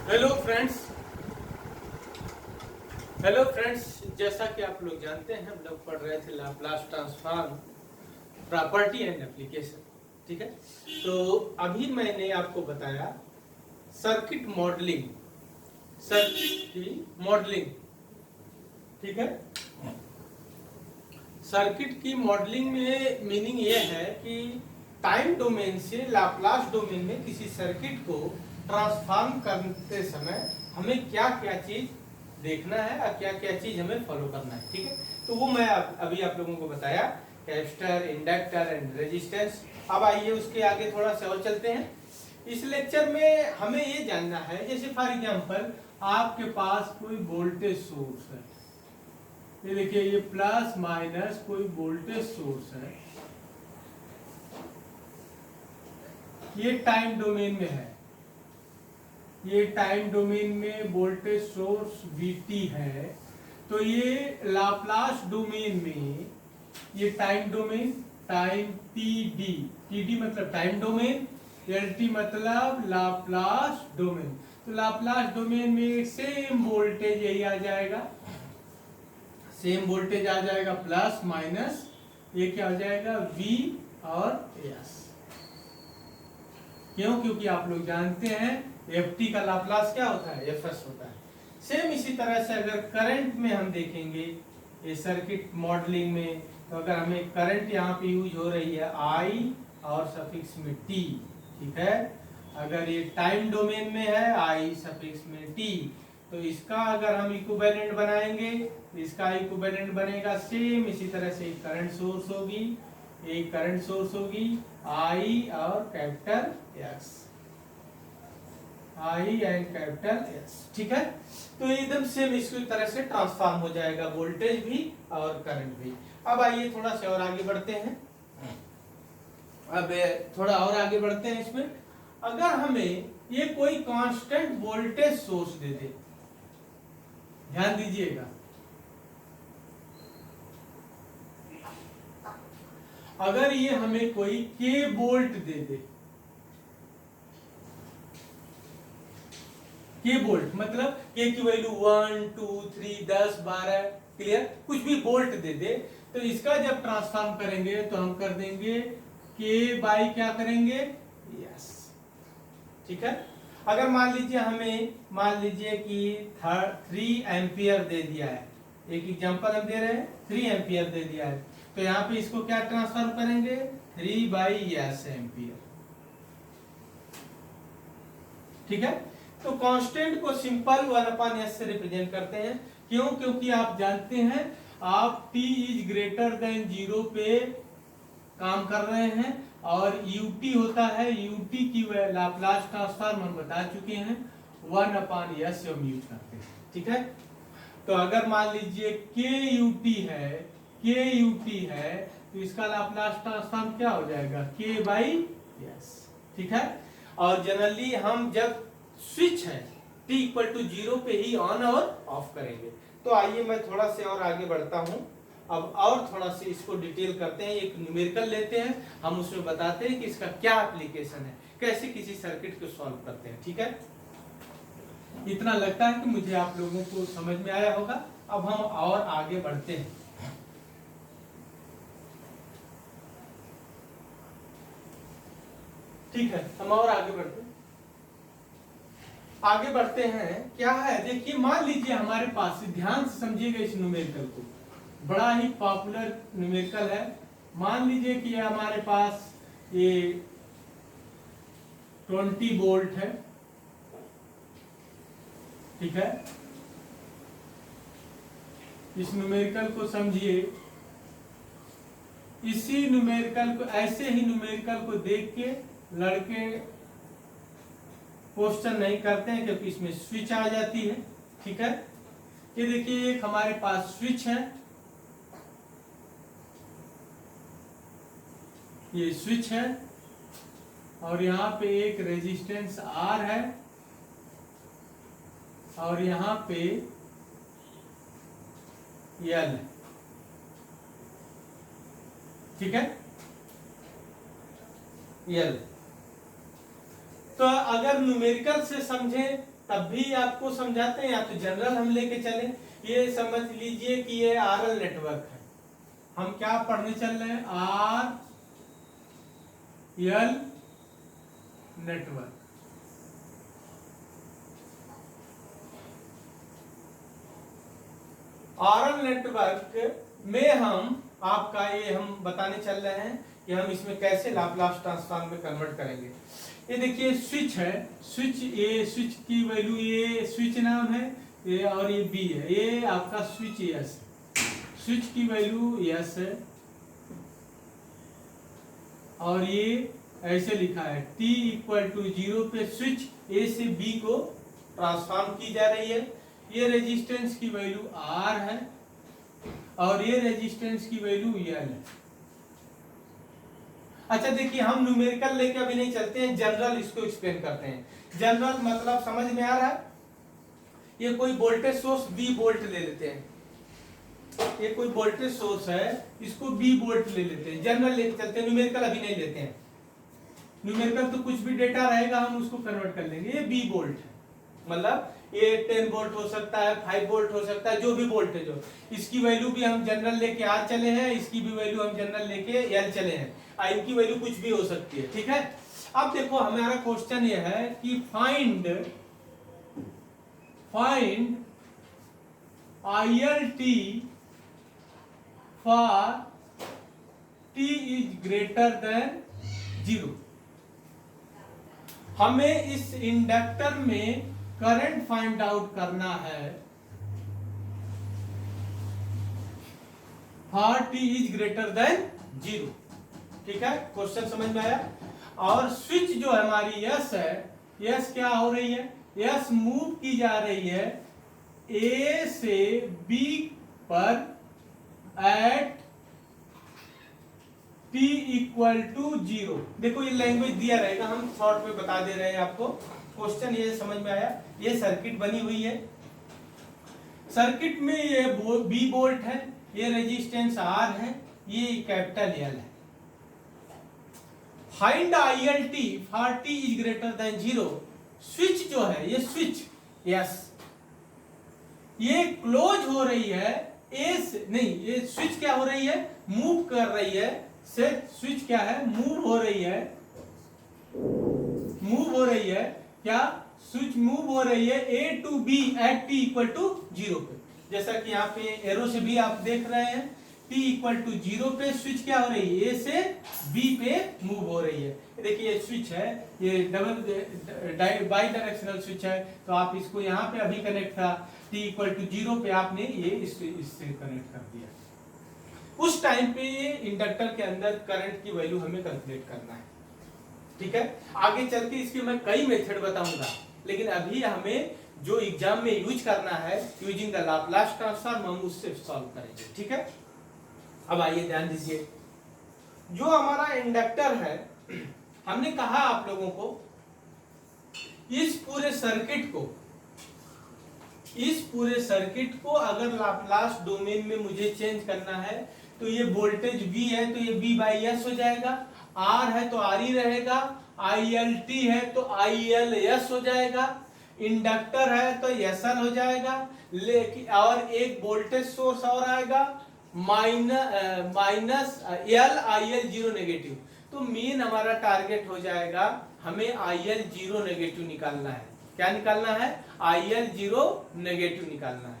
Hello friends. Hello friends, जैसा कि आप लोग जानते हैं हम लोग पढ़ रहे थे Laplace transform property and application. ठीक है, तो अभी मैंने आपको बताया सर्किट मॉडलिंग। सर्किट की मॉडलिंग, ठीक है। सर्किट की मॉडलिंग में मीनिंग ये है कि टाइम डोमेन से लाप्लास डोमेन में किसी सर्किट को ट्रांसफॉर्म करते समय हमें क्या क्या चीज देखना है और क्या क्या चीज हमें फॉलो करना है। ठीक है, तो वो मैं अभी आप लोगों को बताया, कैपेसिटर, इंडक्टर एंड रेजिस्टेंस। अब आइए उसके आगे थोड़ा सा और चलते हैं। इस लेक्चर में हमें ये जानना है, जैसे फॉर एग्जांपल आपके पास कोई वोल्टेज सोर्स है, ये देखिए, ये प्लस माइनस कोई वोल्टेज सोर्स है, ये टाइम डोमेन में है। ये टाइम डोमेन में वोल्टेज सोर्स Vt है। तो ये लाप्लास डोमेन में, ये time domain, time Td, Td मतलब टाइम डोमेन, Lt मतलब लाप्लास डोमेन। तो लाप्लास डोमेन में सेम वोल्टेज यही आ जाएगा, सेम वोल्टेज आ जाएगा, प्लस माइनस, ये क्या हो जाएगा, V और S। क्यों? क्योंकि आप लोग जानते हैं Ft का लाप्लास क्या होता है, Fs होता है। सेम इसी तरह से अगर करंट में हम देखेंगे, ये सर्किट मॉडलिंग में, तो अगर हमें करंट यहाँ पे यूज हो रही है I और सफिक्स में T, ठीक है। अगर ये टाइम डोमेन में है I सफिक्स में T, तो इसका अगर हम इक्विवेलेंट बनाएंगे, इसका इक्विवेलेंट बनेगा सेम इसी तरह से करंट सोर्स होगी, एक करंट सोर्स होगी I और capital S, I and capital S, ठीक है। तो एकदम सेम इसकी तरह से ट्रांसफॉर्म हो जाएगा वोल्टेज भी और करंट भी। अब आइए थोड़ा सा और आगे बढ़ते हैं। अब थोड़ा और आगे बढ़ते हैं इसमें। अगर हमें ये कोई कांस्टेंट वोल्टेज सोर्स दे दे, ध्यान दीजिएगा, अगर ये हमें कोई K वोल्ट दे दे, K वोल्ट मतलब K की वैल्यू 1, 2, 3, 10, 12, क्लियर, कुछ भी वोल्ट दे दे, तो इसका जब ट्रांसफॉर्म करेंगे तो हम कर देंगे K बाई क्या करेंगे, यस, ठीक है। अगर मान लीजिए हमें, मान लीजिए कि 3 एम्पियर दे दिया है, एक एग्जांपल हम दे रहे हैं, 3 एम्पियर दे दिया है, तो यहाँ पे इसको क्या ट्रांसफॉर्म करेंगे, 3 बाई यस एम्पियर, ठीक है। तो कांस्टेंट को सिंपल 1/s से रिप्रेजेंट करते हैं। क्यों? क्योंकि आप जानते हैं आप t इज ग्रेटर देन 0 पे काम कर रहे हैं, और ut होता है, ut की लाप्लास ट्रांसफॉर्म हम बता चुके हैं, 1/s हम यूज करते हैं, ठीक है। तो अगर मान लीजिए KUT है, KUT है, तो इसका लाप्लास ट्रांसफॉर्म क्या हो जाएगा, K बाई यस, ठीक है। और जनरली हम जब स्विच है t इक्वल टू 0 पे ही ऑन और ऑफ करेंगे। तो आइए मैं थोड़ा से और आगे बढ़ता हूं। अब और थोड़ा से इसको डिटेल करते हैं, एक न्यूमेरिकल लेते हैं, हम उसमें बताते हैं कि इसका क्या एप्लीकेशन है, कैसे किसी सर्किट को सॉल्व करते हैं, ठीक है। इतना लगता है कि मुझे आप लोगों को समझ में आया होगा। अब हम और आगे बढ़ते हैं। ठीक है, हम और आगे बढ़ते हैं। आगे बढ़ते हैं, क्या है, देखिए, मान लीजिए हमारे पास, ध्यान से समझिएगा इस न्यूमेरिकल को, बड़ा ही पॉपुलर न्यूमेरिकल है। मान लीजिए कि हमारे पास ये 20 वोल्ट है, ठीक है। इस न्यूमेरिकल को समझिए, इसी न्यूमेरिकल को, ऐसे ही न्यूमेरिकल को देख के लड़के क्वेश्चन नहीं करते हैं, क्योंकि इसमें स्विच आ जाती है, ठीक है। ये देखिए, एक हमारे पास स्विच है, ये स्विच है, और यहाँ पे एक रेजिस्टेंस R है, और यहाँ पे L है, ठीक है, L। तो अगर न्यूमेरिकल से समझे तब भी आपको समझाते हैं, या तो जनरल हम लेके चले। ये समझ लीजिए कि ये आरएल नेटवर्क है। हम क्या पढ़ने चल रहे हैं? R L network. RL network में हम आपका ये हम बताने चल रहे हैं कि हम इसमें कैसे लाप्लास ट्रांसफॉर्म में कन्वर्ट करेंगे। ये देखिए स्विच है, स्विच, ये स्विच की वैल्यू, ये स्विच नाम है ये, और ये बी है, ये आपका स्विच एस है। स्विच की वैल्यू एस है और ये ऐसे लिखा है t इक्वल टू 0 पे स्विच ए से बी को ट्रांसफॉर्म की जा रही है। ये रेजिस्टेंस की वैल्यू R है और ये रेजिस्टेंस की वैल्यू L है। अच्छा देखिए, हम न्यूमेरिकल लेके अभी नहीं चलते हैं, जनरल इसको एक्सप्लेन करते हैं। जनरल मतलब समझ में आ रहा है? ये कोई वोल्टेज सोर्स B वोल्ट ले लेते हैं, ये कोई वोल्टेज सोर्स है, इसको B वोल्ट ले लेते हैं। जनरल लेके चलते हैं, न्यूमेरिकल अभी नहीं लेते हैं। न्यूमेरिकल तो कुछ भी डेटा रहेगा हम उसको कन्वर्ट कर लेंगे। ये B वोल्ट है, मतलब ये 10 वोल्ट हो सकता है, 5 वोल्ट हो सकता है, जो भी वोल्टेज हो। इसकी वैल्यू भी हम जनरल लेके R चले हैं, इसकी भी वैल्यू हम जनरल लेके L चले हैं। इनकी वैल्यू कुछ भी हो सकती है, ठीक है। अब देखो हमारा क्वेश्चन ये है कि find ILT for t is greater than 0। हमें इस इंडक्टर में करंट फाइंड आउट करना है for t is greater than 0, ठीक है। क्वेश्चन समझ में आया? और स्विच जो हमारी यस है, यस क्या हो रही है? यस मूव की जा रही है ए से बी पर एट t इक्वल टू 0। देखो ये लैंग्वेज दिया रहेगा, हम शॉर्ट में बता दे रहे हैं आपको। क्वेश्चन ये समझ में आया? ये सर्किट बनी हुई है, सर्किट में ये बी वोल्ट है, ये रेजिस्टेंस R है, ये कैपिटल L है। Find ILT for t is greater than 0। Switch जो है, ये स्विच यस, ये क्लोज हो रही है ए से, नहीं ये स्विच क्या हो रही है? मूव कर रही है। से स्विच क्या है? मूव हो रही है, मूव हो रही है। क्या? स्विच मूव हो रही है A to B at t equal to 0 पे। जैसा कि यहाँ पे एरो से भी आप देख रहे हैं, t इक्वल टू 0 पे स्विच क्या हो रही है? ए से बी पे मूव हो रही है। देखिए ये स्विच है, ये डबल बाई डायरेक्शनल स्विच है, तो आप इसको यहाँ पे अभी कनेक्ट था, t इक्वल टू 0 पे आपने ये इससे कनेक्ट कर दिया। उस टाइम पे ये इंडक्टर के अंदर करंट की वैल्यू हमें कैलकुलेट करना है, ठीक है। आगे चल के इसके मैं कई मेथड बताऊंगा, लेकिन अभी हमें जो एग्जाम में यूज करना है, यूजिंग द लाप्लास ट्रांसफॉर्म, हम उससे सॉल्व करेंगे, ठीक है। अब आइए ध्यान दीजिए, जो हमारा इंडक्टर है, हमने कहा आप लोगों को इस पूरे सर्किट को अगर लाप्लास डोमेन में मुझे चेंज करना है, तो ये वोल्टेज V है तो ये V बाई S हो जाएगा, R है तो R ही रहेगा, ILT है तो ILS हो जाएगा, इंडक्टर है तो SL हो जाएगा, लेकिन और एक वोल्टेज सोर्स और आएगा माइनस IL 0 नेगेटिव। तो मेन हमारा टारगेट हो जाएगा, हमें IL 0 नेगेटिव निकालना है। क्या निकालना है? IL 0 नेगेटिव निकालना है।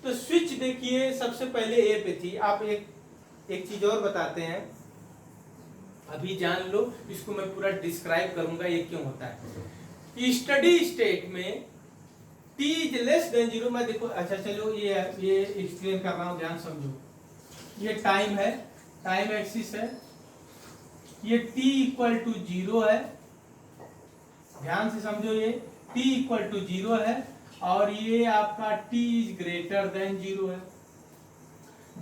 तो स्विच देखिए सबसे पहले ए पे थी। आप एक चीज और बताते हैं, अभी जान लो, इसको मैं पूरा डिस्क्राइब करूंगा ये क्यों होता है। स्टडी स्टेट में t इज लेस देन 0, मैं देखो, अच्छा चलो ये एक्सप्लेन कर रहा हूं, ध्यान समझो। ये टाइम है, टाइम एक्सिस है, ये t इक्वल टू 0 है, ध्यान से समझो, ये t इक्वल टू 0 है और ये आपका t इज ग्रेटर देन 0 है।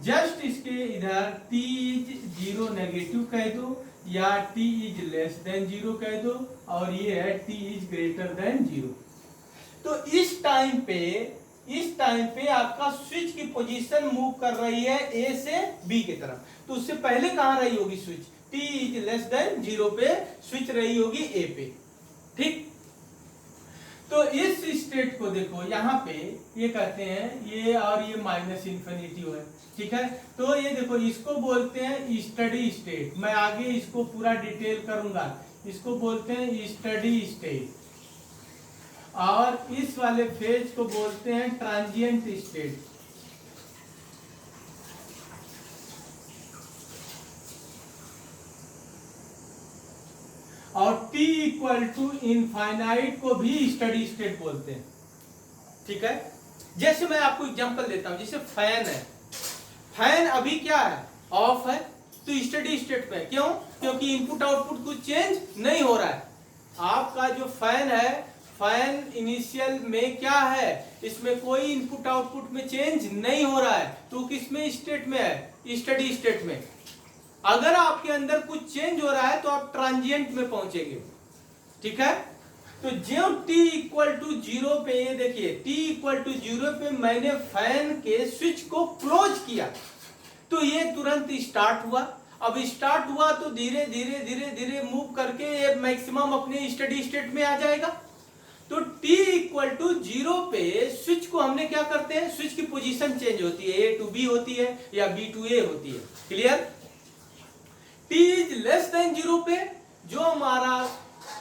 जस्ट इसके इधर t इज 0 नेगेटिव कह दो या t इज लेस देन 0 कह दो, और ये है t इज ग्रेटर देन 0। तो इस टाइम पे आपका स्विच की पोजीशन मूव कर रही है a से b की तरफ। तो उससे पहले कहां रही होगी switch? t is less than 0 पे स्विच रही होगी a पे, ठीक। तो इस स्टेट को देखो यहाँ पे ये कहते हैं ये और ये माइनस इन्फिनिटी है, ठीक है। तो ये देखो इसको बोलते हैं स्टडी स्टेट। मैं आगे इसको पूरा डिटेल करूंगा। इसको बोलते हैं स्टडी स्टेट और इस वाले फेज को बोलते हैं ट्रांजिएंट स्टेट। और t इक्वल टू इनफाइनाइट को भी स्टडी स्टेट बोलते हैं, ठीक है। जैसे मैं आपको एग्जांपल देता हूं, जैसे फैन है, फैन अभी क्या है, ऑफ है, तो स्टडी स्टेट में। क्यों? क्योंकि इनपुट आउटपुट कुछ चेंज नहीं हो रहा है। आपका जो फैन है, फैन इनिशियल में क्या है, इसमें कोई इनपुट आउटपुट में चेंज नहीं हो रहा है, तो किस में स्टेट में है, स्टडी स्टेट में। अगर आपके अंदर कुछ चेंज हो रहा है तो आप ट्रांजिएंट में पहुंचेंगे, ठीक है। तो जो t इक्वल टू 0 पे, ये देखिए t इक्वल टू 0 पे मैंने फैन के स्विच को क्लोज किया तो ये तुरंत स्टार्ट हुआ। अब स्टार्ट हुआ तो धीरे धीरे धीरे धीरे मूव करके ये मैक्सिमम अपने स्टडी स्टेट में आ जाएगा। तो t इक्वल टू 0 पे स्विच को हमने क्या करते हैं, स्विच की पोजीशन चेंज होती है, A to B होती है या B to A होती है, clear. t is less than 0 पे जो हमारा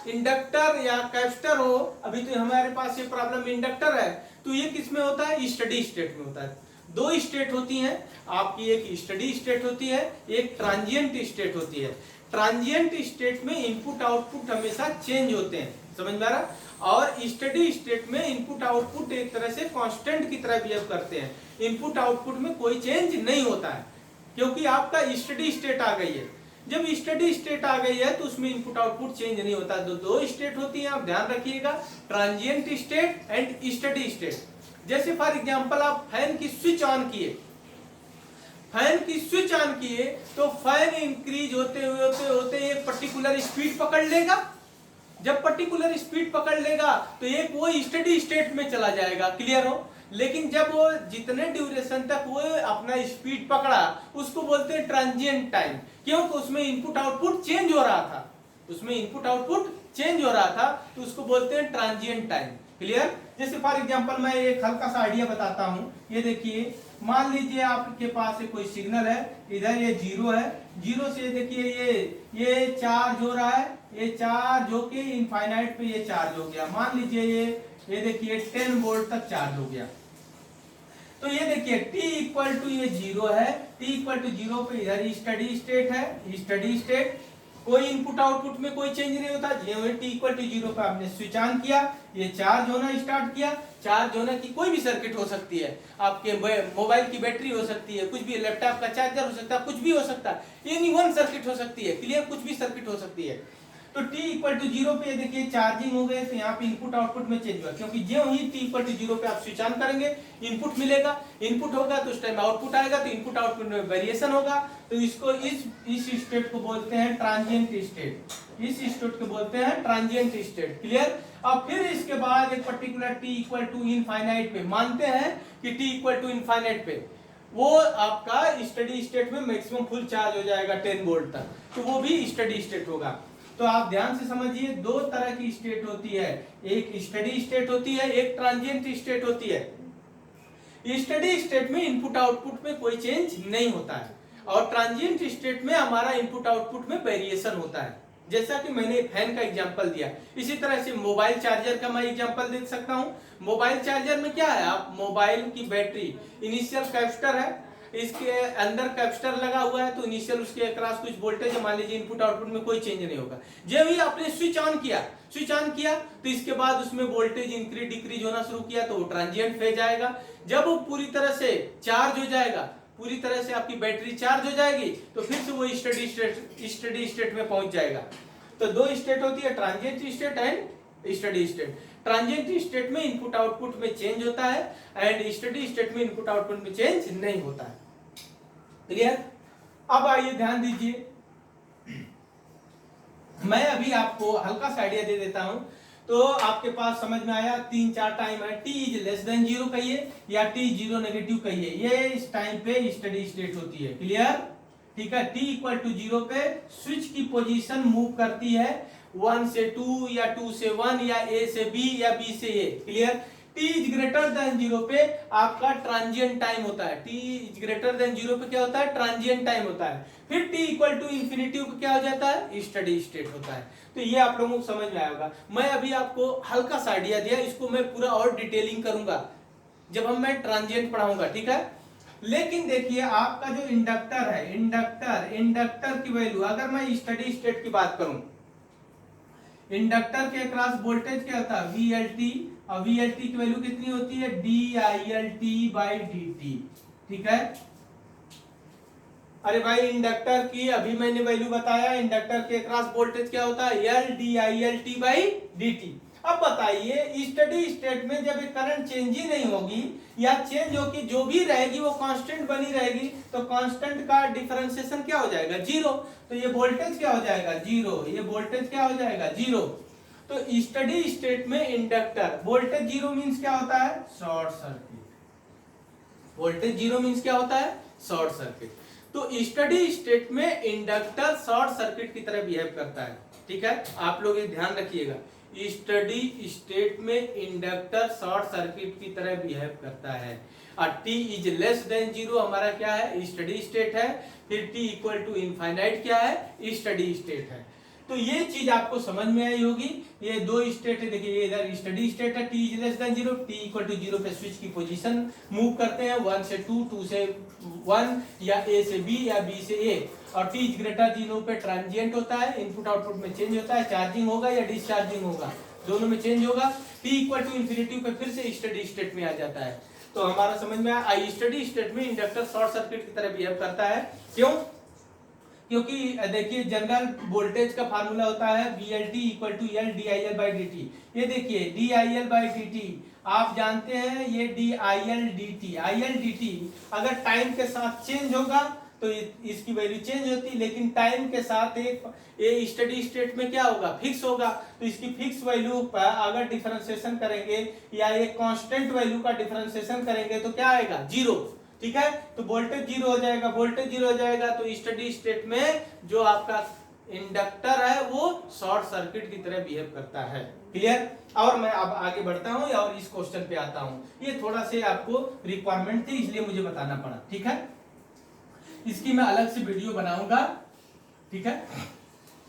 इंडक्टर या कैपेसिटर हो, अभी तो हमारे पास ये प्रॉब्लम इंडक्टर है, तो ये किस में होता है, स्टडी स्टेट में होता है। दो स्टेट होती हैं आपकी, एक स्टडी स्टेट होती है, एक ट्रांजिएंट स्टेट होती है। ट्रांजिएंट स्टेट में इनपुट आउटपुट हमेशा चेंज होते हैं, समझ में आ रहा। और स्टडी स्टेट में इनपुट आउटपुट एक तरह से कांस्टेंट की तरह बिहेव करते हैं, इनपुट आउटपुट में कोई चेंज नहीं होता है, क्योंकि आपका स्टडी स्टेट आ गई है। जब स्टडी स्टेट आ गई है तो उसमें इनपुट आउटपुट चेंज नहीं होता। दो स्टेट होती है, आप ध्यान रखिएगा, transient state and steady state. जैसे फॉर एग्जांपल आप फैन की स्विच ऑन किए, फैन की स्विच ऑन किए तो फैन इंक्रीज होते होते एक पर्टिकुलर स्पीड पकड़ लेगा। जब पर्टिकुलर स्पीड पकड़ लेगा तो एक वो स्टडी स्टेट में चला जाएगा, क्लियर हो। लेकिन जब वो जितने ड्यूरेशन तक वो अपना स्पीड पकड़ा उसको बोलते हैं ट्रांजिएंट टाइम, क्योंकि उसमें इनपुट आउटपुट चेंज हो रहा था, उसमें इनपुट आउटपुट चेंज हो रहा था, तो उसको बोलते हैं ट्रांजिएंट टाइम, क्लियर। जैसे फॉर एग्जांपल मैं एक हल्का सा आइडिया बताता हूं। ये देखिए, मान लीजिए आपके पास कोई सिग्नल है, इधर ये 0 है, 0 से देखिए ये चार्ज हो रहा है, ये चार्ज होके इनफाइनाइट पे ये चार्ज हो गया। मान लीजिए ये देखिए 10 वोल्ट तक चार्ज हो गया। तो ये देखिए t इक्वल टू ये 0 है, t इक्वल टू 0 पे इधर स्टडी स्टेट है, स्टडी स्टेट, कोई इनपुट आउटपुट में कोई चेंज नहीं होता। t इक्वल टू 0 पे आपने स्विच ऑन किया, ये चार्ज होना स्टार्ट किया। चार्ज होने की कोई भी सर्किट हो सकती है, आपके मोबाइल की बैटरी हो सकती है, कुछ भी, लैपटॉप का चार्जर हो सकता है, कुछ भी हो सकता है, एनी वन सर्किट हो सकती है, क्लियर, कुछ भी सर्किट हो सकती है। तो t इक्वल टू 0 पे देखिए चार्जिंग हो गए, तो यहाँ पे इनपुट आउटपुट में चेंज हुआ, क्योंकि जो ही t इक्वल टू 0 पे आप स्विच ऑन करेंगे इनपुट मिलेगा, इनपुट होगा तो उस टाइम आउटपुट आएगा, तो इनपुट आउटपुट में वेरिएशन होगा। तो इसको इस स्टेट को बोलते हैं ट्रांजिएंट स्टेट, इस स्टेट को बोलते हैं ट्रांजिएंट स्टेट, क्लियर। अब फिर इसके बाद एक particular t equal to infinite पे, मानते हैं कि t इक्वल टू इनफाइनाइट पे वो आपका स्टडी स्टेट में मैक्सिमम फुल चार्ज हो जाएगा 10 वोल्ट तक, तो वो भी स्टडी स्टेट होगा। तो आप ध्यान से समझिए, दो तरह की स्टेट होती है, एक स्टडी स्टेट होती है, एक ट्रांजिएंट स्टेट होती है। स्टडी स्टेट में इनपुट आउटपुट में कोई चेंज नहीं होता है, और ट्रांजिएंट स्टेट में हमारा इनपुट आउटपुट में वेरिएशन होता है। जैसा कि मैंने फैन का एग्जांपल दिया, इसी तरह से मोबाइल चार्जर का मैं एग्जांपल दे सकता हूं। मोबाइल चार्जर में क्या है, आप मोबाइल की बैटरी, इनिशियल कैपेसिटर है, इसके अंदर कैपेसिटर लगा हुआ है, तो इनिशियल उसके अक्रॉस कुछ वोल्टेज है, मान लीजिए इनपुट आउटपुट में कोई चेंज नहीं होगा। जब ही आपने स्विच ऑन किया तो इसके बाद उसमें वोल्टेज इंक्रीज डिक्रीज होना शुरू किया, तो वो ट्रांजिएंट फेज आएगा। जब वो पूरी तरह से चार्ज हो जाएगा, पूरी तरह से आपकी बैटरी चार्ज हो जाएगी, तो फिर से वो स्टडी स्टेट में पहुंच जाएगा। तो दो स्टेट होती है, transient state and steady state. Transient state में इनपुट आउटपुट में चेंज होता है, एंड स्टडी स्टेट में इनपुट आउटपुट में चेंज नहीं होता है, क्लियर। अब आइए ध्यान दीजिए, मैं अभी आपको हल्का सा आइडिया दे देता हूं, तो आपके पास समझ में आया। 3-4 टाइम है, t इज लेस देन 0 कहिए या t 0 नेगेटिव कहिए, ये इस टाइम पे स्टडी स्टेट होती है, क्लियर, ठीक है। t इक्वल टू 0 पे स्विच की पोजीशन मूव करती है, 1 से 2 या 2 से 1 या A से B या B से A। Clear? t is greater than 0 पे आपका ट्रांजिएंट टाइम होता है। t इज ग्रेटर देन 0 पे क्या होता है? ट्रांजिएंट टाइम होता है। फिर t इक्वल टू इंफिनिटी को क्या हो जाता है? स्टडी स्टेट होता है। तो ये आप लोगों को समझ में आएगा। मैं अभी आपको हल्का सा आइडिया दिया, इसको मैं पूरा और डिटेलिंग करूंगा जब मैं ट्रांजिएंट पढ़ाऊंगा, ठीक है? लेकिन देखिए आपका जो इंडक्टर है, इंडक्टर की वैल्यू, अगर मैं स्टडी स्टेट की बात करूं, इंडक्टर के अक्रॉस वोल्टेज क्या होता है? VLT, और VLT की वैल्यू कितनी होती है? DILT/dt, ठीक है? अरे भाई इंडक्टर की अभी मैंने वैल्यू बताया, इंडक्टर के अक्रॉस वोल्टेज क्या होता है? LDILT/dt। अब बताइए स्टडी स्टेट में जब करंट चेंज ही नहीं होगी या चेंज होगी, जो भी रहेगी वो कांस्टेंट बनी रहेगी, तो कांस्टेंट का डिफरेंशिएशन क्या हो जाएगा? जीरो। तो ये वोल्टेज क्या हो जाएगा? जीरो। ये वोल्टेज क्या हो जाएगा? जीरो। तो स्टडी स्टेट में इंडक्टर वोल्टेज जीरो मींस क्या होता है? Short circuit. Voltage zero means क्या होता है? Short circuit. तो स्टडी स्टेट में इंडक्टर शॉर्ट सर्किट की तरह बिहेव करता है, ठीक है? आप लोग ये ध्यान रखिएगा, स्टडी स्टेट में इंडक्टर शॉर्ट सर्किट की तरह बिहेव करता है। और t इज लेस देन 0 हमारा क्या है? स्टडी स्टेट है। फिर t इक्वल टू इनफाइनाइट क्या है? स्टडी स्टेट है। तो ये चीज आपको समझ में आई होगी। ये दो स्टेट है, देखिए ये इधर स्टडी स्टेट है, t is less than 0, t equal to 0 पे स्विच की पोजीशन मूव करते हैं, 1 से 2, 2 से 1 या A से B या B से A। और t इज ग्रेटर 0 पे ट्रांजिएंट होता है, इनपुट आउटपुट में चेंज होता है, चार्जिंग होगा या डिस्चार्जिंग होगा, दोनों में चेंज होगा। t इक्वल टू इंफिनिटी पे फिर से स्टडी स्टेट में आ जाता है। तो हमारा समझ में आया, स्टडी स्टेट में इंडक्टर शॉर्ट सर्किट की तरह बिहेव करता है। क्यों? क्योंकि देखिए जनरल वोल्टेज का फार्मूला होता है VLT इक्वल टू LDIL/dt। ये देखिए DIL/dt आप जानते हैं, ये DIL/dt अगर टाइम के साथ चेंज होगा तो इसकी वैल्यू चेंज होती, लेकिन टाइम के साथ ये स्टडी स्टेट में क्या होगा? फिक्स होगा। तो इसकी फिक्स वैल्यू पर अगर डिफरेंशिएशन करेंगे या एक कांस्टेंट वैल्यू का डिफरेंशिएशन करेंगे तो क्या आएगा? जीरो, ठीक है? तो वोल्टेज जीरो हो जाएगा, वोल्टेज जीरो हो जाएगा। तो स्टडी स्टेट में जो आपका इंडक्टर है वो शॉर्ट सर्किट की तरह बिहेव करता है। क्लियर? और मैं अब आगे बढ़ता हूं और इस क्वेश्चन पे आता हूं। ये थोड़ा से आपको रिक्वायरमेंट थी इसलिए मुझे बताना पड़ा, ठीक है? इसकी मैं अलग से वीडियो बनाऊंगा, ठीक है?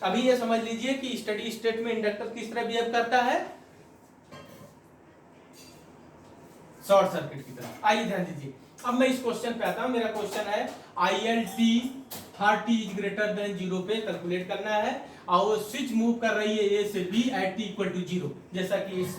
अभी ये समझ लीजिए कि स्टडी स्टेट में इंडक्टर किस तरह बिहेव करता है? शॉर्ट सर्किट की तरह। आइए ध्यान दीजिए, अब मैं इस क्वेश्चन पे आता हूं। मेरा क्वेश्चन है ILT her t is greater than 0 पे कैलकुलेट करना है, और वो स्विच मूव कर रही है A से B at t equal to 0, जैसा कि इस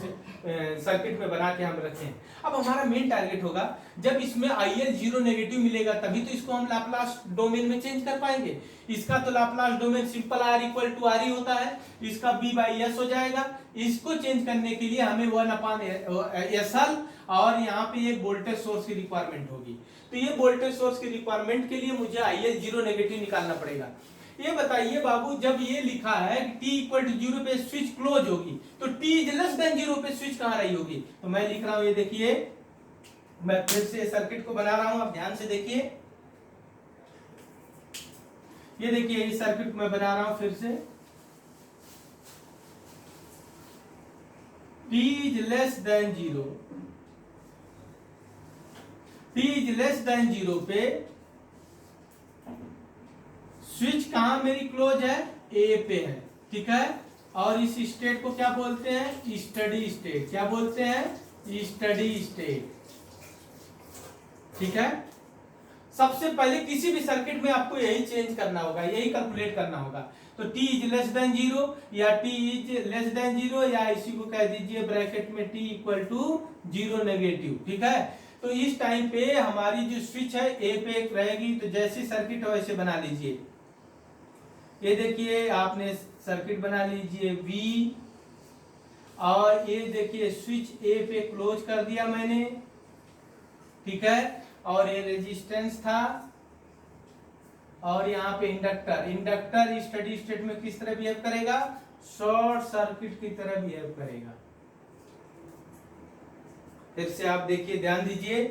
सर्किट में बना के हम रखे हैं। अब हमारा मेन टारगेट होगा, जब इसमें IL 0 नेगेटिव मिलेगा तभी तो इसको हम लाप्लास डोमेन में चेंज कर पाएंगे। इसका तो Laplace domain simple R equal to R ही होता है, इसका B बाई S हो जाएगा। इसको चेंज करने के लिए हमें 1/SL और यहाँ पे एक वोल्टेज सोर्स की रिक्वायरमेंट होगी। तो ये वोल्टेज सोर्स की रिक्वायरमेंट के लिए मुझे IL 0 नेगेटिव निकालना पड़ेगा। ये बताइए बाबू, जब ये लिखा है कि t इक्वल टू 0 पे स्विच क्लोज होगी, तो t इज लेस देन 0 पे स्विच कहां रही होगी? तो मैं लिख रहा हूं, ये देखिए मैं फिर से सर्किट को बना रहा हूं, आप ध्यान से देखिए। ये देखिए इस सर्किट में बना रहा हूं फिर से। t is less than 0, t is less than 0 पे स्विच कहां मेरी क्लोज है? A पे है, ठीक है? और इस स्टेट को क्या बोलते हैं? Steady state. क्या बोलते हैं? स्टडी स्टेट, ठीक है? सबसे पहले किसी भी सर्किट में आपको यही चेंज करना होगा, यही कैलकुलेट करना होगा। तो t इज लेस देन 0 या t इज लेस देन 0 या इसी को कह दीजिए ब्रैकेट में t इक्वल टू 0 नेगेटिव, ठीक है? तो इस टाइम पे हमारी जो स्विच है A पे रहेगी, तो जैसी सर्किट हो वैसे बना लीजिए। ये देखिए आपने सर्किट बना लीजिए V, और ये देखिए स्विच A पे क्लोज कर दिया मैंने, ठीक है? और ये रेजिस्टेंस था, और यहाँ पे इंडक्टर। इंडक्टर स्टडी स्टेट में किस तरह बिहेव करेगा? शॉर्ट सर्किट की तरह बिहेव करेगा। फिर से आप देखिए, ध्यान दीजिए,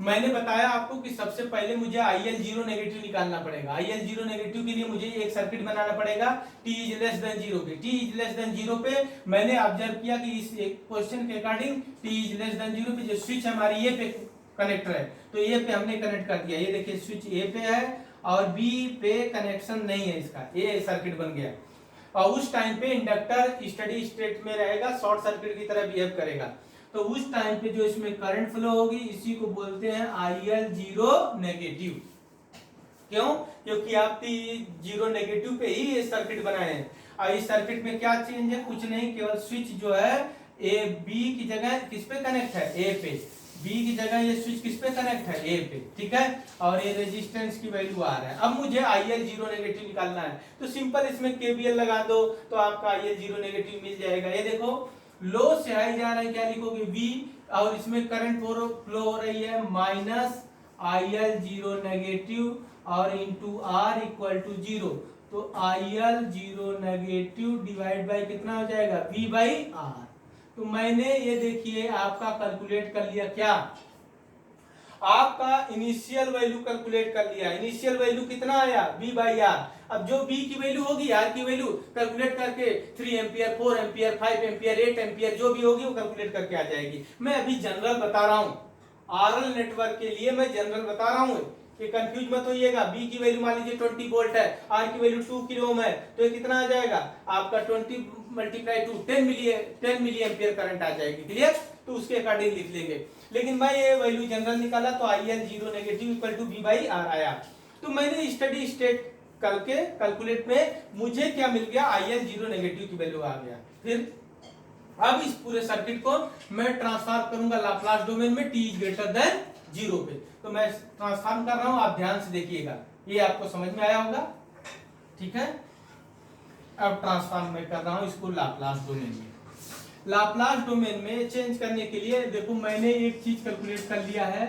मैंने बताया आपको कि सबसे पहले मुझे IL जीरो नेगेटिव निकालना पड़ेगा। IL जीरो नेगेटिव के लिए मुझे एक सर्किट बनाना पड़ेगा T is less than zero पे। T is less than zero पे मैंने ऑब्जर्व किया कि इस क्वेश्चन के according T is less than zero पे जो स्विच हमारी ए पे कनेक्टर है तो ए पे हमने कनेक्ट कर दिया। ये देखिए स्विच ए पे है और बी पे कनेक्शन नहीं है इसका, ये सर्किट बन गया। और उस टाइम पे इंडक्टर स्टडी स्टेट में रहेगा, शॉर्ट सर्किट की तरह बिहेव करेगा। तो उस टाइम पे जो इसमें करंट फ्लो होगी इसी को बोलते हैं IL जीरो नेगेटिव। क्यों? क्योंकि आप जीरो नेगेटिव पे ही ये सर्किट बनाए हैं। और इस सर्किट में क्या चेंज है? कुछ नहीं, केवल स्विच जो है ए बी की जगह किस पे कनेक्ट है? ए पे। बी की जगह ये स्विच किस पे कनेक्ट है? ए पे, ठीक है। और ये रेजिस्टेंस की वैल्यू आ रहा है। अब मुझे IL जीरो नेगेटिव निकालना है तो सिंपल इसमें KVL लगा दो तो आपका IL जीरो नेगेटिव मिल जाएगा। ये देखो लो से हाई जा रहा है, क्या लिखोगे? V, और इसमें करंट फ्लो हो रही है माइनस IL जीरो नेगेटिव और into R equal to zero. तो IL zero negative divide by कितना हो जाएगा? V by R। तो मैंने ये देखिए आपका कैलकुलेट कर लिया। क्या? आपका इनिशियल वैल्यू कैलकुलेट कर लिया। इनिशियल वैल्यू कितना आया? V by R। अब जो B की वैल्यू होगी, R की वैल्यू कैलकुलेट करके 3 एम्पियर, 4 एम्पियर, 5 एम्पियर, 8 एम्पियर जो भी होगी वो कैलकुलेट करके आ जाएगी। मैं अभी जनरल बता रहा हूँ, RL नेटवर्क के लिए मैं जनरल बता रहा हूँ कि कंफ्यूज मत होइएगा। B की वैल्यू मान लीजिए 20 वोल्ट है, R की वैल्यू 2 किलो ओम है, तो ये कितना आ जाएगा आपका? 20 multiply to 10 milli ampere current आ जाएगी। क्लियर? तो उसके अकॉर्डिंग लिख लेंगे। लेकिन मैं ये वैल्यू जनरल निकाला तो IL zero negative equal to V by R आया। तो मैंने स्टडी स्टेट करके कैलकुलेट में मुझे क्या मिल गया? IL जीरो नेगेटिव की वैल्यू आ गया। फिर अब इस पूरे सर्किट को मैं ट्रांसफॉर्म करूंगा लाप्लास डोमेन में T is greater than zero पे। तो मैं ट्रांसफॉर्म कर रहा हूं, आप ध्यान से देखिएगा, ये आपको समझ में आया होगा, ठीक है। अब ट्रांसफॉर्म मैं कर रहा हूं इसको लाप्लास डोमेन में। लाप्लास डोमेन में चेंज करने के लिए देखो मैंने एक चीज कैलकुलेट कर लिया है।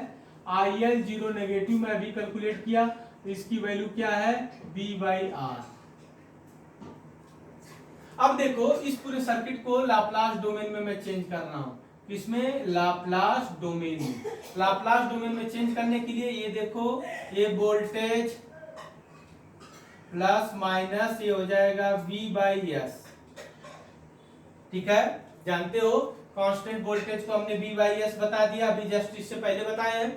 IL जीरो नेगेटिव में अभी कैलकुलेट किया, इसकी वैल्यू क्या है? V by R। अब देखो इस पूरे सर्किट को लाप्लास डोमेन में मैं चेंज कर रहा हूं। किसमें? लाप्लास डोमेन में। लाप्लास डोमेन में चेंज करने के लिए ये देखो, ये वोल्टेज प्लस माइनस ये हो जाएगा V बाई S, ठीक है। जानते हो कांस्टेंट वोल्टेज को हमने V बाई S बता दिया, अभी जस्ट इससे पहले बताए हैं।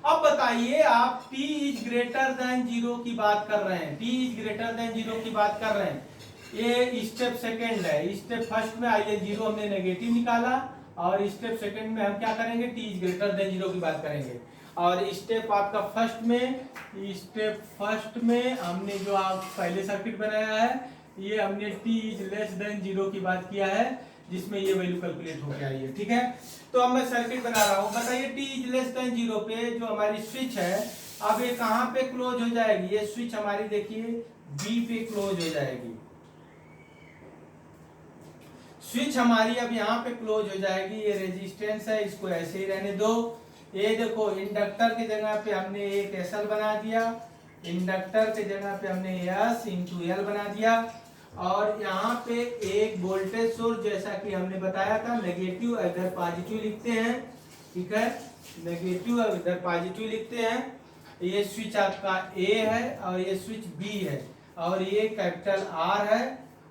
अब बताइए आप T is greater than zero की बात कर रहे हैं, T is greater than zero की बात कर रहे हैं। ये स्टेप सेकंड है। स्टेप फर्स्ट में IL जीरो हमने नेगेटिव निकाला और स्टेप सेकंड में हम क्या करेंगे? T is greater than zero की बात करेंगे। और स्टेप आपका फर्स्ट में हमने जो आप पहले सर्किट बनाया है ये हमने T is less than zero की बात किया है, जिसमें ये वैल्यू कैलकुलेट हो गया है, ठीक है। तो अब मैं सर्किट बना रहा हूं। बताइए T is less than zero पे जो हमारी स्विच है अब ये कहां पे क्लोज हो जाएगी? ये स्विच हमारी देखिए B पे क्लोज हो जाएगी। स्विच हमारी अब यहाँ पे क्लोज हो जाएगी। ये रेजिस्टेंस है, इसको ऐसे ही रहने दो। ये देखो इंडक्टर की जगह पे हमने एक SL बना दिया, इंडक्टर की जगह पे हमने S इंटू L बना दिया। और यहाँ पे एक वोल्टेज सोर्स, जैसा कि हमने बताया था, नेगेटिव इधर पॉजिटिव लिखते हैं, ठीक है। नेगेटिव और इधर पॉजिटिव लिखते हैं। ये स्विच आपका A है और ये स्विच B है और ये कैपिटल R है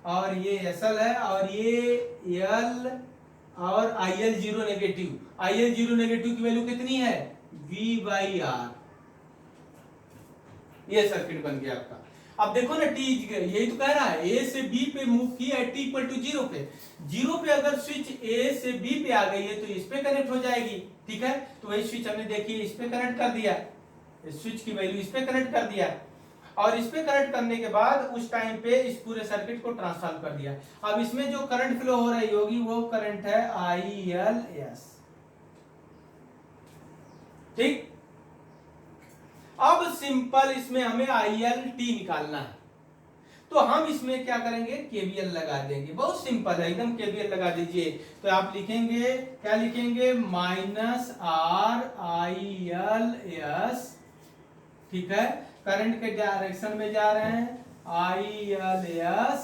और ये SL है और ये L और IL zero negative. IL zero negative की वैल्यू कितनी है? V by R। ये सर्किट बन गया आपका। अब देखो ना T यही तो कह रहा है, A से B पे मूव किया है T इक्वल टू जीरो पे। जीरो पे अगर स्विच A से B पे आ गई है तो इस पे कनेक्ट हो जाएगी, ठीक है। तो वही स्विच हमने देखिए इस पे कनेक्ट कर दिया, स्विच की वैल्यू इस पे कनेक्ट कर दिया और इस पे कनेक्ट करने के बाद उस टाइम पे इस पूरे सर्किट को ट्रांसफॉर्म कर दिया। अब इसमें जो करंट फ्लो हो रही होगी वो करंट है ILS, ठीक। अब सिंपल इसमें हमें ILT निकालना है तो हम इसमें क्या करेंगे? KVL लगा देंगे। बहुत सिंपल है एकदम, KVL लगा दीजिए। तो आप लिखेंगे, क्या लिखेंगे? माइनस RILS, ठीक है। करंट के डायरेक्शन में जा रहे हैं, ILS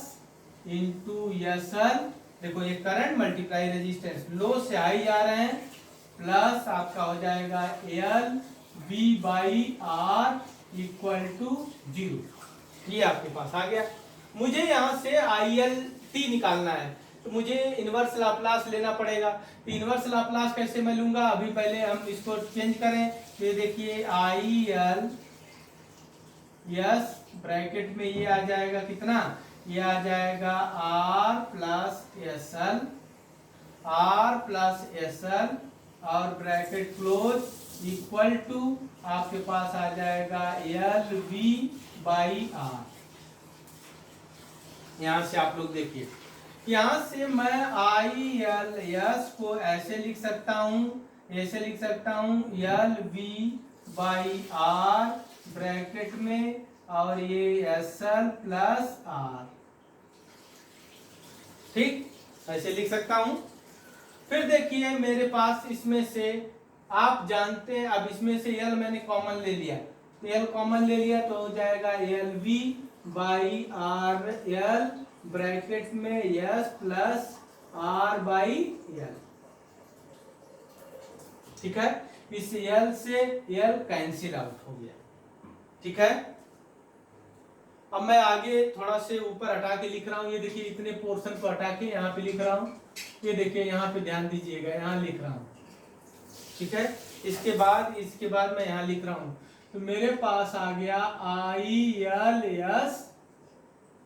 इंटू SL। देखो ये करंट मल्टीप्लाई रेजिस्टेंस, लो से हाई जा रहे हैं प्लस आपका हो जाएगा L V by R equal to 0। ये आपके पास आ गया। मुझे यहाँ से आई एल टी निकालना है, तो मुझे इनवर्स लाप्लास लेना पड़ेगा। तो इनवर्स लाप्लास कैसे मैं लूंगा, अभी पहले हम इसको चेंज करें। तो ये देखिए आई एल यस ब्रैकेट में ये आ जाएगा कितना, ये आ जाएगा R plus S L, R plus S L और ब्रैकेट क्लोज इक्वल टू आपके पास आ जाएगा एल वी बाई आर। यहां से आप लोग देखिए, यहां से मैं आई एल एस को ऐसे लिख सकता हूं, ऐसे लिख सकता हूं L V by R bracket में और ये एस एल प्लस आर, ठीक ऐसे लिख सकता हूं। फिर देखिए मेरे पास इसमें से आप जानते हैं, अब इसमें से एल मैंने कॉमन ले लिया, तो एल कॉमन ले लिया तो हो जाएगा L V by R L bracket में S plus R by L, ठीक है। इस एल से एल कैंसिल आउट हो गया, ठीक है। अब मैं आगे थोड़ा से ऊपर हटा के लिख रहा हूं, ये देखिए इतने पोर्शन को हटा के यहाँ पे लिख रहा हूं, ये देखिए यहाँ पे ध्यान दीजिएगा, यहाँ लिख रहा हूं, ठीक है। इसके बाद मैं यहाँ लिख रहा हूं, तो मेरे पास आ गया I L S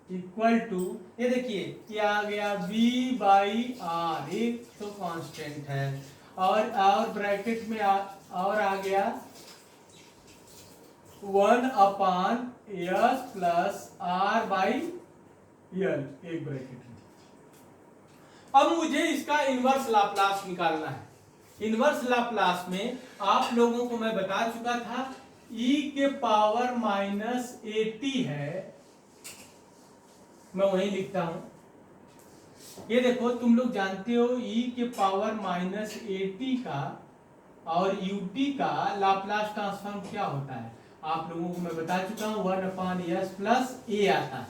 equal to, ये देखिए ये आ गया बी बाई आर, एक तो कांस्टेंट है और ब्रैकेट में और आ गया 1 upon S plus R by L, एक ब्रैकेट में। अब मुझे इसका इनवर्स लाप्लास निकालना है। इनवर्स लाप्लास में आप लोगों को मैं बता चुका था e के पावर माइनस 80 है, मैं वही लिखता हूं। ये देखो तुम लोग जानते हो e के पावर माइनस 80 का और ut का लाप्लास ट्रांसफॉर्म क्या होता है, आप लोगों को मैं बता चुका हूं 1 अपान एस प्लस ए आता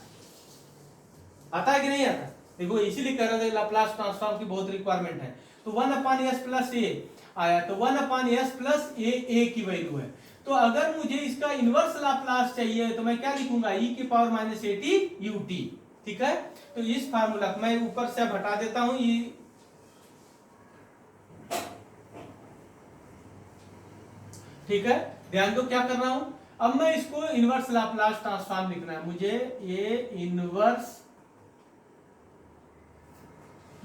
है कि नहीं आता। देखो इसीलिए कह रहे थे लाप्लास ट्रांसफॉर्म की बहुत रिक्वायरमेंट है। तो 1 अपान एस प्लस ए आया, तो 1 अपान एस प्लस ए की वैल्यू है। तो अगर मुझे इसका इनवर्स लाप्लास चाहिए तो मैं क्या लिखूंगा, e के पावर माइनस 80 ut, ठीक है। तो इस फार्मूला मैं ऊपर से अब हटा देता हूं, ये ठीक है। ध्यान दो क्या कर रहा हूं, अब मैं इसको इनवर्स लाप्लास ट्रांसफॉर्म लिखना है मुझे, ये इनवर्स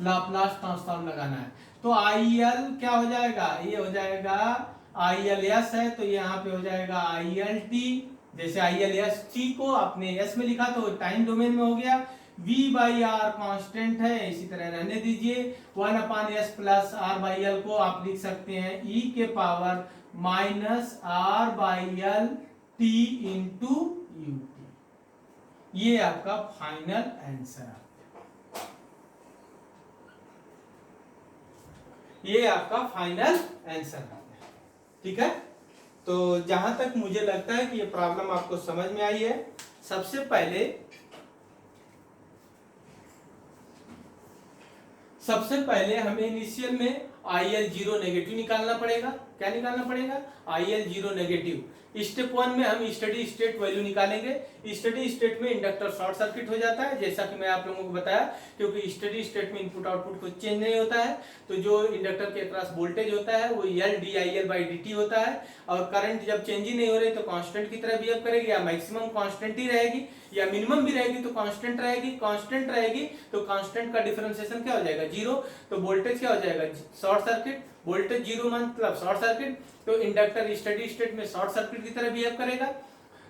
लाप्लास ट्रांसफॉर्म लगाना है। तो आई एल क्या हो जाएगा, ये हो जाएगा आई एल एस है तो यहाँ पे हो जाएगा आई एल टी, जैसे आई एल एस टी को आपने एस में लिखा तो टाइम डोमेन में हो गया। v बाई आर कॉन्स्टेंट है, इसी तरह रहने दीजिए। 1 upon S plus R by L को आप लिख सकते हैं e के power minus R by L T into U T. ये आपका फाइनल आंसर है, ये आपका फाइनल आंसर है, ठीक है। तो जहां तक मुझे लगता है कि ये प्रॉब्लम आपको समझ में आई है, सबसे पहले हमें इनिशियल में IL 0 नेगेटिव निकालना पड़ेगा। क्या निकालना पड़ेगा, IL 0 नेगेटिव। स्टेप 1 में हम स्टडी स्टेट वैल्यू निकालेंगे। स्टडी स्टेट में इंडक्टर शॉर्ट सर्किट हो जाता है, जैसा कि मैं आप लोगों को बताया, क्योंकि स्टडी स्टेट में इनपुट आउटपुट कुछ चेंज नहीं होता है। तो जो इंडक्टर के अक्रॉस वोल्टेज होता है वो L DIL बाई dt होता है, और करंट जब चेंज ही नहीं हो रही तो कांस्टेंट की तरह बिहेव करेगी, या मैक्सिमम कांस्टेंट ही रहेगी या मिनिमम भी रहेगी तो कांस्टेंट रहेगी। कांस्टेंट रहेगी तो कांस्टेंट का डिफरेंशिएशन क्या हो जाएगा, 0। तो वोल्टेज क्या हो जाएगा, शॉर्ट सर्किट। वोल्टेज 0 मतलब शॉर्ट सर्किट, तो इंडक्टर स्टडी स्टेट में शॉर्ट सर्किट की तरह बिहेव करेगा।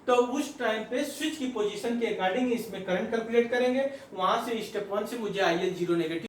तो उस टाइम पे स्विच की पोजीशन के अकॉर्डिंग इसमें करंट कैलकुलेट करेंगे। वहां से स्टेप 1 से मुझे IL 0 नेगेटिव